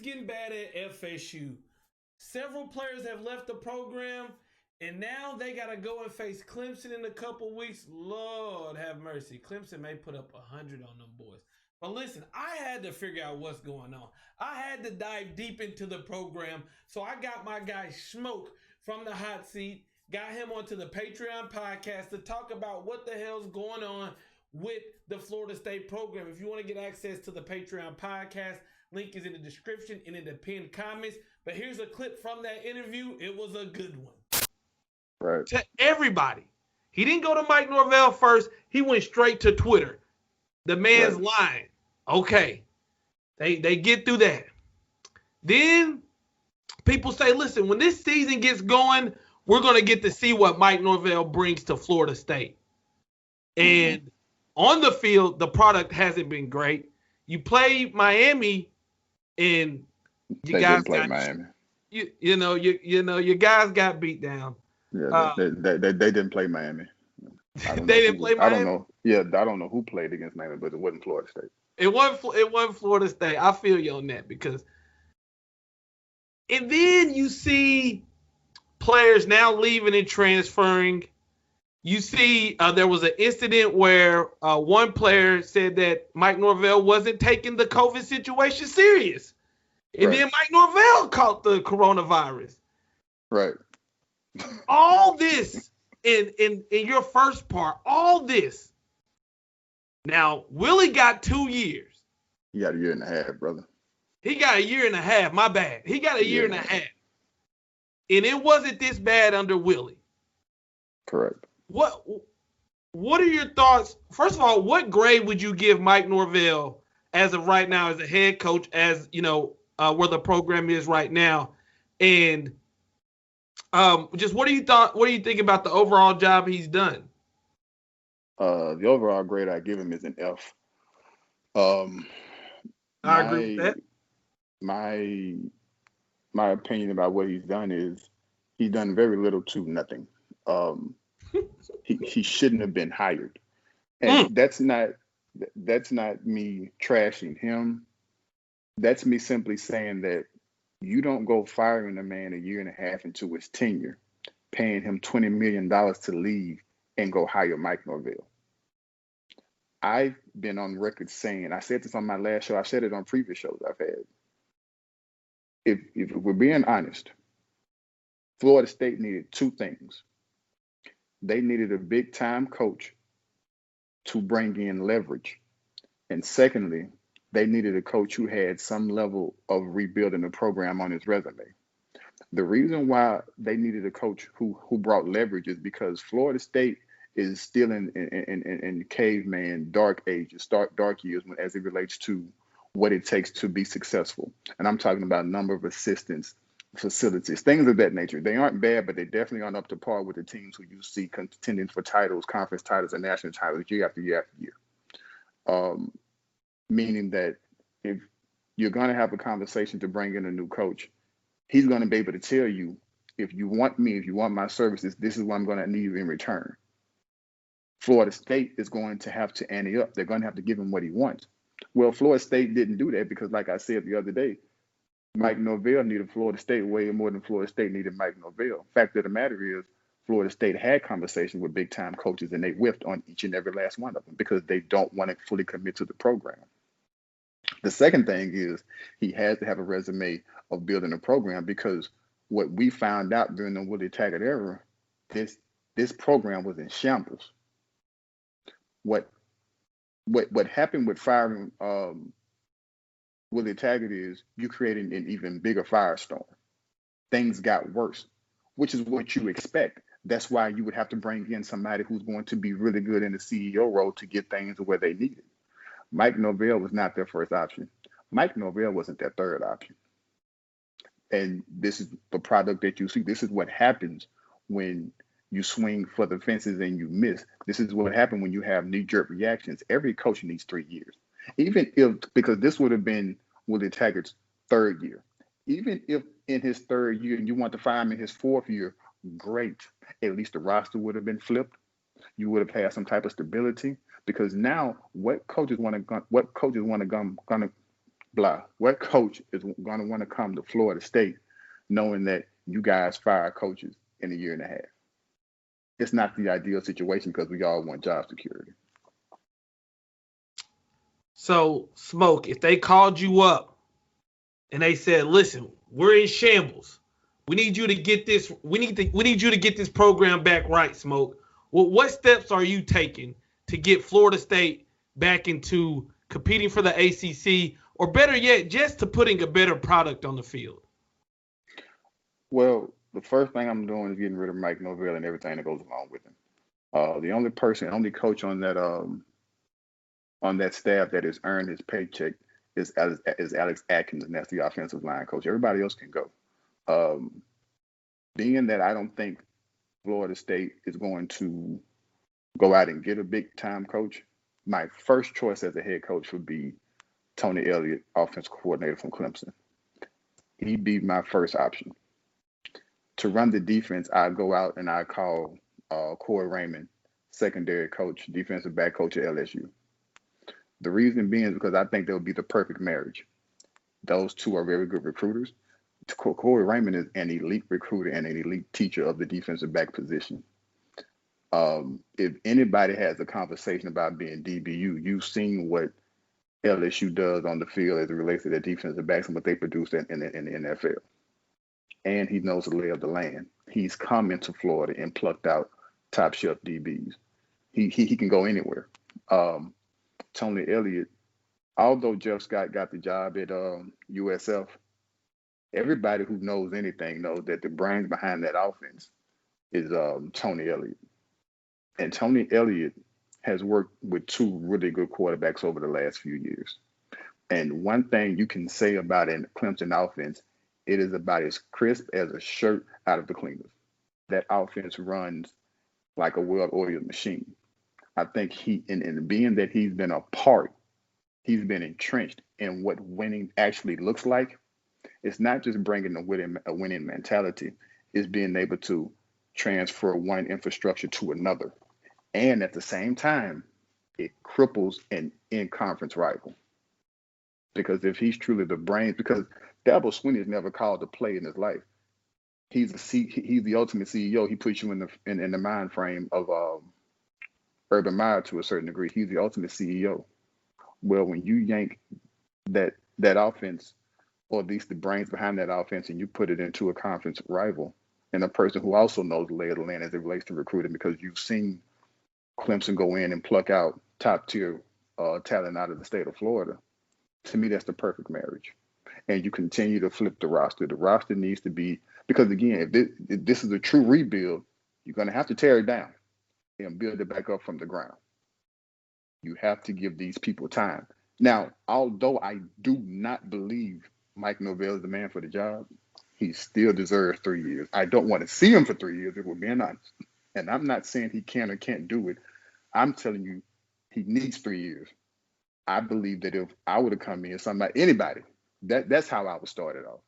getting bad at FSU. Several players have left the program, and now they got to go and face Clemson in a couple weeks. Lord have mercy. Clemson may put up 100 on them boys. But listen, I had to figure out what's going on. I had to dive deep into the program. So I got my guy Smoke from the hot seat, got him onto the Patreon podcast to talk about what the hell's going on with the Florida State program. If you want to get access to the Patreon podcast, link is in the description and in the pinned comments. But here's a clip from that interview. It was a good one. Right. To everybody. He didn't go to Mike Norvell first. He went straight to Twitter. The man's lying. Okay. They get through that. Then people say, listen, when this season gets going, we're going to get to see what Mike Norvell brings to Florida State. And on the field, the product hasn't been great. You play Miami, and you guys play Miami. Your guys got beat down. Yeah, they didn't play Miami. They didn't play Miami. I don't know. Yeah, I don't know who played against Miami, but it wasn't Florida State. It wasn't Florida State. I feel you on that because. And then you see players now leaving and transferring. You see there was an incident where one player said that Mike Norvell wasn't taking the COVID situation serious. And then Mike Norvell caught the coronavirus. Right. All this in your first part, all this. Now, Willie got 2 years. He got a year and a half, brother. He got a year and a half. My bad. He got a year and a half. And it wasn't this bad under Willie. Correct. What are your thoughts? First of all, what grade would you give Mike Norvell as of right now as a head coach, as you know, where the program is right now? And just what do you think about the overall job he's done? The overall grade I give him is an F. I agree with that. My opinion about what he's done is he's done very little to nothing. He shouldn't have been hired, and that's not me trashing him. That's me simply saying that you don't go firing a man a year and a half into his tenure, paying him $20 million to leave and go hire Mike Norvell. I've been on record saying, I said this on my last show, I said it on previous shows I've had. If we're being honest, Florida State needed two things. They needed a big time coach to bring in leverage. And secondly, they needed a coach who had some level of rebuilding the program on his resume. The reason why they needed a coach who brought leverage is because Florida State is still in caveman dark ages, dark years as it relates to what it takes to be successful. And I'm talking about number of assistants, facilities, things of that nature. They aren't bad, but they definitely aren't up to par with the teams who you see contending for titles, conference titles, and national titles year after year after year. Meaning that if you're going to have a conversation to bring in a new coach, he's going to be able to tell you, if you want me, if you want my services, this is what I'm going to need in return. Florida State is going to have to ante up. They're going to have to give him what he wants. Well, Florida State didn't do that because, like I said the other day, Mike Norvell needed Florida State way more than Florida State needed Mike Norvell. Fact of the matter is, Florida State had conversations with big-time coaches, and they whiffed on each and every last one of them because they don't want to fully commit to the program. The second thing is he has to have a resume of building a program because what we found out during the Willie Taggart era, this program was in shambles. What happened with firing Willie Taggart is you created an even bigger firestorm. Things got worse, which is what you expect. That's why you would have to bring in somebody who's going to be really good in the CEO role to get things where they need it. Mike Norvell was not their first option. Mike Norvell wasn't their third option. And this is the product that you see. This is what happens when you swing for the fences and you miss. This is what happened when you have knee-jerk reactions. Every coach needs 3 years. Even if, because this would have been Willie Taggart's third year. Even if in his third year and you want to fire him in his fourth year, great. At least the roster would have been flipped. You would have had some type of stability. Because now, what coaches want to blah. What coach is going to want to come to Florida State knowing that you guys fire coaches in a year and a half? It's not the ideal situation because we all want job security. So, Smoke, if they called you up and they said, "Listen, we're in shambles. We need you to get this. We need you to get this program back right, Smoke. Well, what steps are you taking to get Florida State back into competing for the ACC, or better yet, just to putting a better product on the field?" Well, the first thing I'm doing is getting rid of Mike Norvell and everything that goes along with him. The only coach on that staff that has earned his paycheck is Alex Atkins, and that's the offensive line coach. Everybody else can go. Being that I don't think Florida State is going to go out and get a big time coach, my first choice as a head coach would be Tony Elliott, offensive coordinator from Clemson. He'd be my first option. To run the defense, I go out and I call Corey Raymond, secondary coach, defensive back coach at LSU. The reason being is because I think that would be the perfect marriage. Those two are very good recruiters. Corey Raymond is an elite recruiter and an elite teacher of the defensive back position. If anybody has a conversation about being DBU, you've seen what LSU does on the field as it relates to their defensive backs and what they produce in the NFL. And he knows the lay of the land. He's come into Florida and plucked out top shelf DBs. He can go anywhere. Tony Elliott, although Jeff Scott got the job at USF, everybody who knows anything knows that the brains behind that offense is Tony Elliott. And Tony Elliott has worked with two really good quarterbacks over the last few years. And one thing you can say about a Clemson offense, it is about as crisp as a shirt out of the cleaners. That offense runs like a well-oiled machine. I think in being that he's been a part, he's been entrenched in what winning actually looks like. It's not just bringing a winning mentality. It's being able to transfer one infrastructure to another. And at the same time, it cripples an in-conference rival. Because if he's truly the brains, because Dabo Swinney has never called a play in his life. He's the ultimate CEO. He puts you in the mind frame of Urban Meyer to a certain degree. He's the ultimate CEO. Well, when you yank that offense, or at least the brains behind that offense, and you put it into a conference rival, and a person who also knows the lay of the land as it relates to recruiting, because you've seen Clemson go in and pluck out top tier talent out of the state of Florida. To me, that's the perfect marriage. And you continue to flip the roster. The roster needs to be, because again, if this is a true rebuild, you're going to have to tear it down and build it back up from the ground. You have to give these people time. Now, although I do not believe Mike Norvell is the man for the job, he still deserves 3 years. I don't want to see him for 3 years, if we're being honest. And I'm not saying he can or can't do it. I'm telling you, he needs 3 years. I believe that if I would have come in, anybody, that's how I would start it off.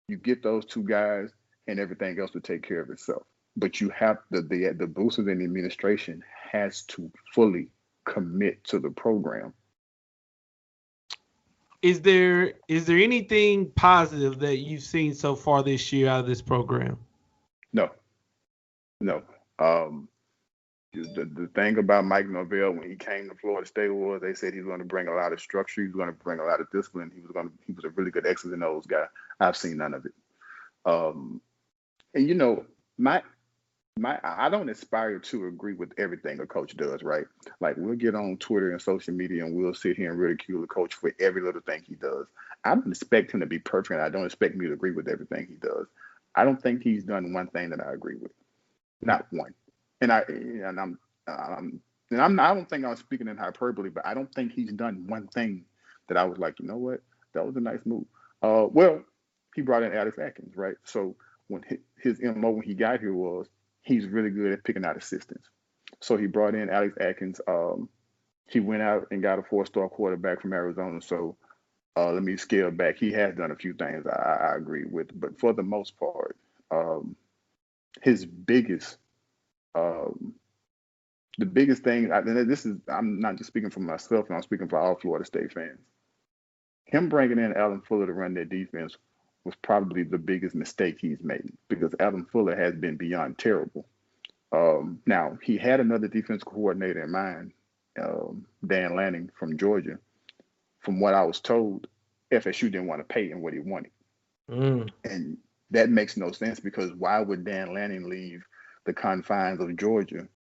You get those two guys, and everything else will take care of itself. But you have the boosters in the administration has to fully commit to the program. Is there anything positive that you've seen so far this year out of this program? No. The thing about Mike Norvell when he came to Florida State was they said he's going to bring a lot of structure, he's going to bring a lot of discipline, he was a really good X's and O's guy. I've seen none of it. And you know, I don't aspire to agree with everything a coach does, right? Like we'll get on Twitter and social media and we'll sit here and ridicule the coach for every little thing he does. I don't expect him to be perfect, and I don't expect me to agree with everything he does. I don't think he's done one thing that I agree with. Not one. I don't think I was speaking in hyperbole, but I don't think he's done one thing that I was like, you know what, that was a nice move. Well, he brought in Alex Atkins, right? So when his MO when he got here was he's really good at picking out assistants. So he brought in Alex Atkins. He went out and got a 4-star quarterback from Arizona. So let me scale back. He has done a few things I agree with, but for the most part, his biggest the biggest thing, I'm not just speaking for myself, and I'm speaking for all Florida State fans. Him bringing in Adam Fuller to run their defense was probably the biggest mistake he's made because Adam Fuller has been beyond terrible. Now, he had another defense coordinator in mind, Dan Lanning from Georgia. From what I was told, FSU didn't want to pay him what he wanted. And that makes no sense because why would Dan Lanning leave the confines of Georgia